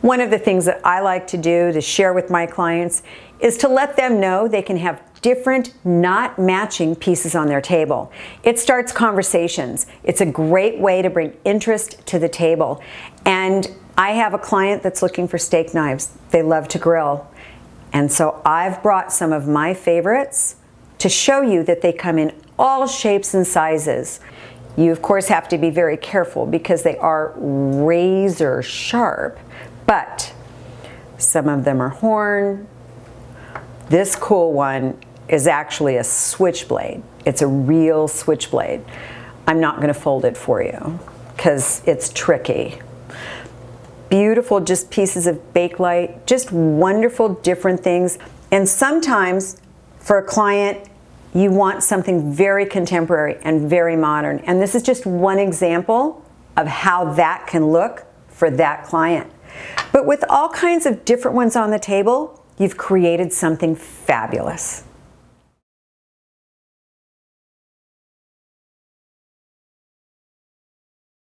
One of the things that I like to do to share with my clients is to let them know they can have different, not matching pieces on their table. It starts conversations. It's a great way to bring interest to the table. And I have a client that's looking for steak knives. They love to grill. And so I've brought some of my favorites to show you that they come in all shapes and sizes. You of course have to be very careful because they are razor sharp, but some of them are horn. This cool one is actually a switchblade. It's a real switchblade. I'm not going to fold it for you because it's tricky. Beautiful just pieces of bakelite, just wonderful different things. And sometimes for a client, you want something very contemporary and very modern. And this is just one example of how that can look for that client. But with all kinds of different ones on the table, you've created something fabulous.